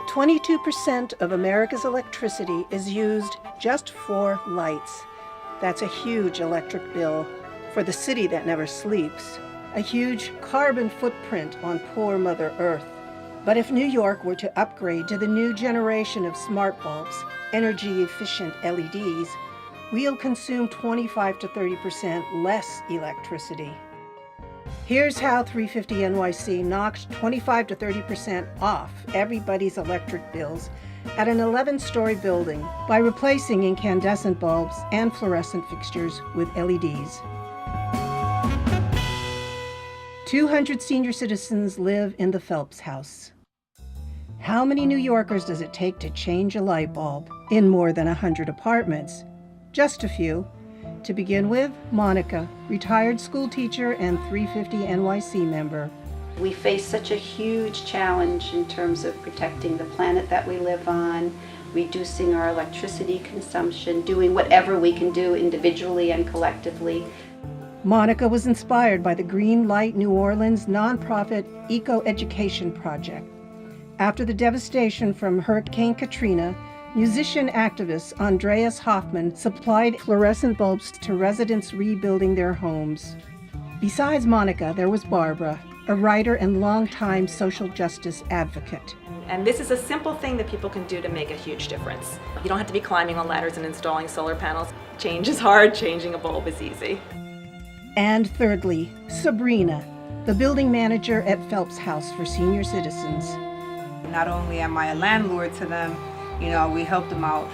22% of America's electricity is used just for lights. That's a huge electric bill for the city that never sleeps, a huge carbon footprint on poor Mother Earth. But if New York were to upgrade to the new generation of smart bulbs, energy-efficient LEDs, we'll consume 25 to 30% less electricity. Here's how 350 NYC knocked 25 to 30% off everybody's electric bills at an 11-story building by replacing incandescent bulbs and fluorescent fixtures with LEDs. 200 senior citizens live in the Phelps House. How many New Yorkers does it take to change a light bulb in more than 100 apartments? Just a few. To begin with, Monica, retired school teacher and 350 NYC member. We face such a huge challenge in terms of protecting the planet that we live on, reducing our electricity consumption, doing whatever we can do individually and collectively. Monica was inspired by the Green Light New Orleans nonprofit eco-education project. After the devastation from Hurricane Katrina, musician-activist Andreas Hoffman supplied fluorescent bulbs to residents rebuilding their homes. Besides Monica, there was Barbara, a writer and longtime social justice advocate. And this is a simple thing that people can do to make a huge difference. You don't have to be climbing on ladders and installing solar panels. Change is hard, changing a bulb is easy. And thirdly, Sabrina, the building manager at Phelps House for senior citizens. Not only am I a landlord to them, we help them out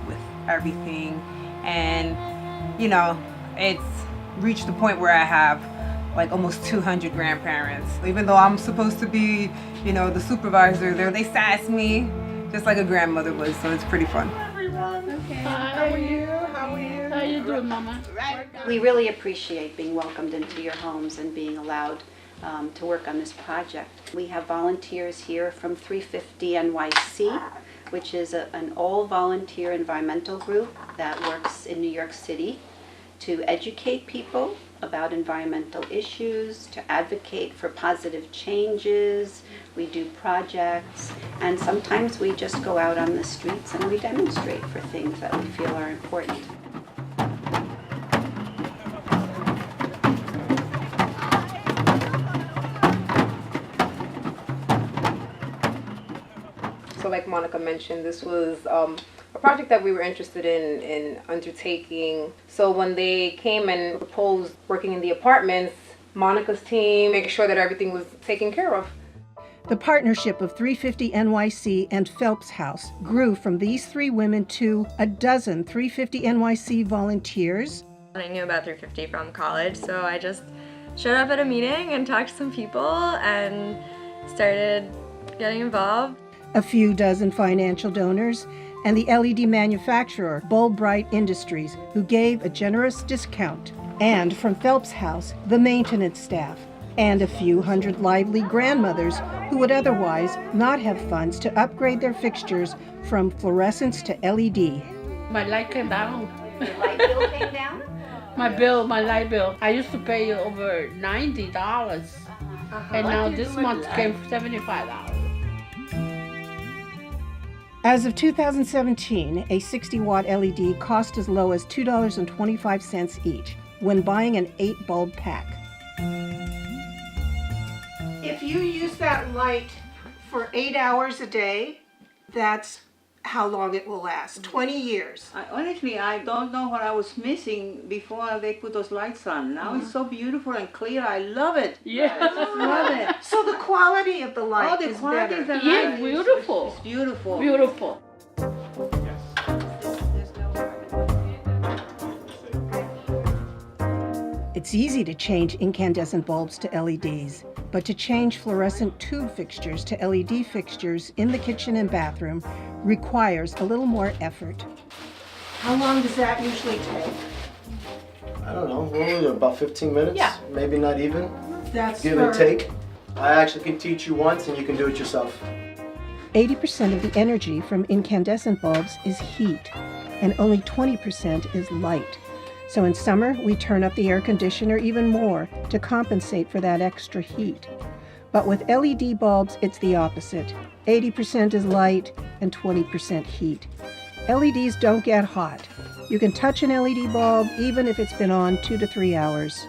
with everything. And, it's reached the point where I have like almost 200 grandparents. Even though I'm supposed to be, the supervisor there, they sass me just like a grandmother would, so it's pretty fun. Okay. How are you? How you doing, Mama? We really appreciate being welcomed into your homes and being allowed to work on this project. We have volunteers here from 350 NYC, which is an all-volunteer environmental group that works in New York City to educate people about environmental issues, to advocate for positive changes. We do projects, and sometimes we just go out on the streets and we demonstrate for things that we feel are important. So like Monica mentioned, this was a project that we were interested in undertaking. So when they came and proposed working in the apartments, Monica's team made sure that everything was taken care of. The partnership of 350 NYC and Phelps House grew from these three women to a dozen 350 NYC volunteers. I knew about 350 from college, so I just showed up at a meeting and talked to some people and started getting involved. A few dozen financial donors, and the LED manufacturer, Bulb Bright Industries, who gave a generous discount. And from Phelps House, the maintenance staff, and a few hundred lively grandmothers who would otherwise not have funds to upgrade their fixtures from fluorescence to LED. My light came down. Your light bill came down? My light bill. I used to pay over $90, and now this month came $75. As of 2017, a 60-watt LED cost as low as $2.25 each when buying an 8-bulb pack. If you use that light for 8 hours a day, that's how long it will last, 20 years. Honestly, I don't know what I was missing before they put those lights on. Now it's so beautiful and clear. I love it. Yeah. I just love it. So the quality of the light The is quality better. of the Yeah, light beautiful. It's beautiful. Beautiful. It's easy to change incandescent bulbs to LEDs, but to change fluorescent tube fixtures to LED fixtures in the kitchen and bathroom requires a little more effort. How long does that usually take? I don't know, normally about 15 minutes, Yeah. maybe not even, That's give and take. I actually can teach you once and you can do it yourself. 80% of the energy from incandescent bulbs is heat, and only 20% is light. So in summer, we turn up the air conditioner even more to compensate for that extra heat. But with LED bulbs, it's the opposite. 80% is light and 20% heat. LEDs don't get hot. You can touch an LED bulb even if it's been on 2 to 3 hours.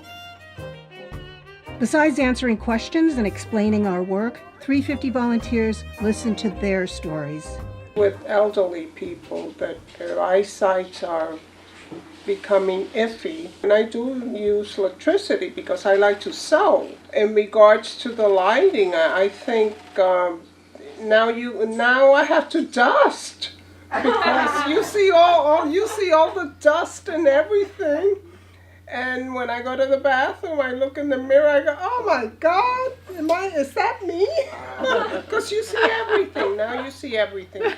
Besides answering questions and explaining our work, 350 volunteers listen to their stories. With elderly people, that their eyesight are becoming iffy. And I do use electricity because I like to sew. In regards to the lighting, I think now I have to dust because you see all the dust and everything. And when I go to the bathroom, I look in the mirror, I go, oh my God, is that me? Because you see everything. Now you see everything.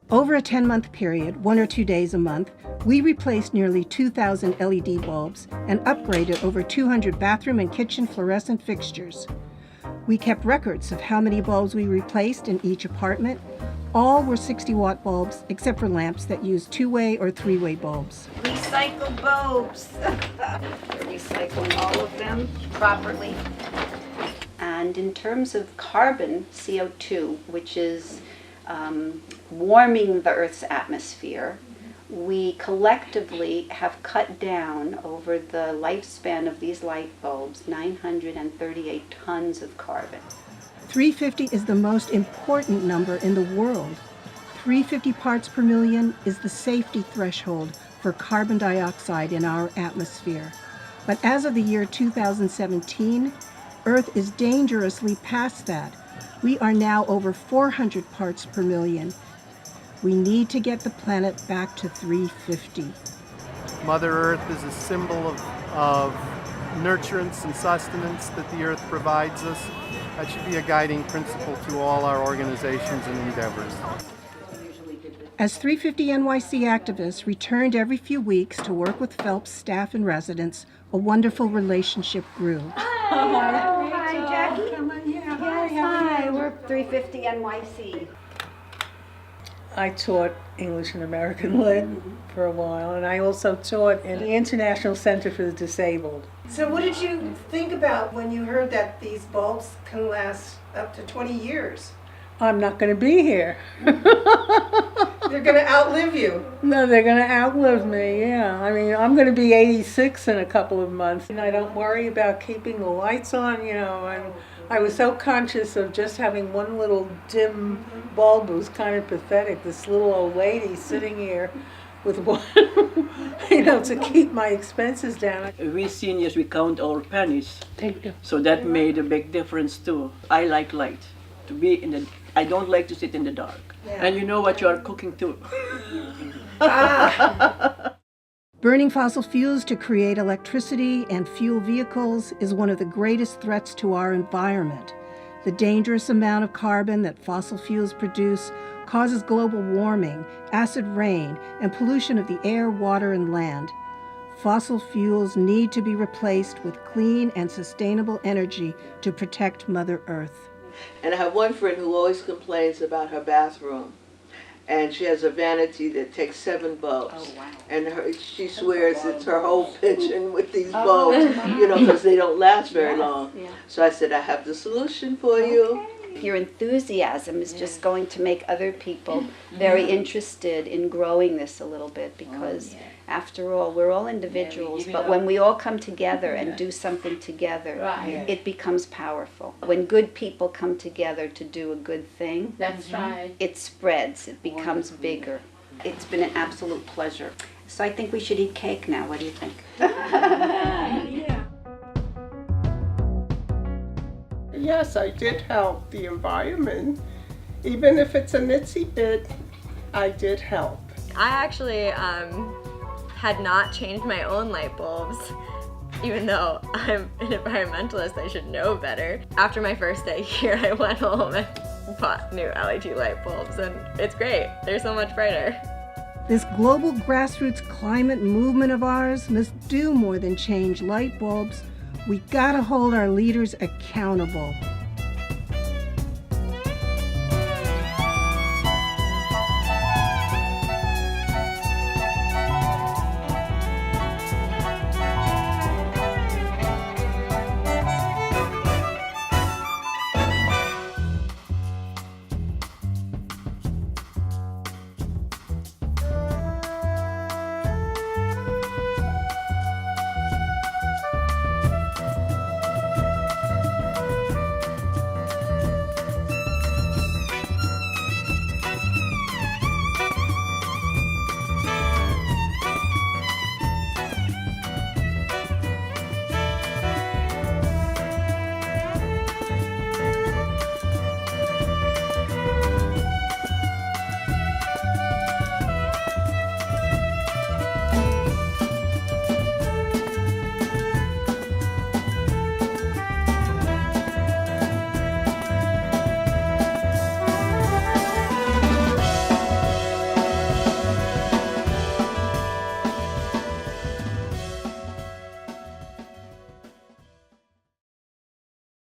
Over a 10-month period, 1 or 2 days a month, we replaced nearly 2,000 LED bulbs and upgraded over 200 bathroom and kitchen fluorescent fixtures. We kept records of how many bulbs we replaced in each apartment. All were 60-watt bulbs, except for lamps that used 2-way or 3-way bulbs. Recycle bulbs. We're recycling all of them properly. And in terms of carbon, CO2, which is warming the Earth's atmosphere, we collectively have cut down over the lifespan of these light bulbs 938 tons of carbon. 350 is the most important number in the world. 350 parts per million is the safety threshold for carbon dioxide in our atmosphere. But as of the year 2017, Earth is dangerously past that. We are now over 400 parts per million. We need to get the planet back to 350. Mother Earth is a symbol of nurturance and sustenance that the Earth provides us. That should be a guiding principle to all our organizations and endeavors. As 350 NYC activists returned every few weeks to work with Phelps staff and residents, a wonderful relationship grew. Hi, Jackie. Come on here. Hi, we're 350 NYC. I taught English and American Lit for a while, and I also taught in the International Center for the Disabled. So what did you think about when you heard that these bulbs can last up to 20 years? I'm not going to be here. They're going to outlive you. No, they're going to outlive me, yeah. I mean, I'm going to be 86 in a couple of months, and I don't worry about keeping the lights on, you know, and I was so conscious of just having one little dim bulb. It was kind of pathetic, this little old lady sitting here with one, you know, to keep my expenses down. We seniors, we count our pennies. Thank you. So that made a big difference too. I like light. To be in the, I don't like to sit in the dark. Yeah. And you know what you are cooking too. Burning fossil fuels to create electricity and fuel vehicles is one of the greatest threats to our environment. The dangerous amount of carbon that fossil fuels produce causes global warming, acid rain, and pollution of the air, water, and land. Fossil fuels need to be replaced with clean and sustainable energy to protect Mother Earth. And I have one friend who always complains about her bathroom. And she has a vanity that takes 7 bulbs. Oh, wow. And she swears it's her whole pension with these bulbs, you know, because they don't last very long. Yeah. So I said, I have the solution for you. Your enthusiasm is just going to make other people very interested in growing this a little bit, because after all, we're all individuals, but when we all come together and do something together, it becomes powerful. When good people come together to do a good thing, it spreads, it becomes bigger. It's been an absolute pleasure. So I think we should eat cake now. What do you think? Yes, I did help the environment. Even if it's a itsy bit, I did help. I actually had not changed my own light bulbs, even though I'm an environmentalist, I should know better. After my first day here, I went home and bought new LED light bulbs, and it's great. They're so much brighter. This global grassroots climate movement of ours must do more than change light bulbs. We gotta hold our leaders accountable.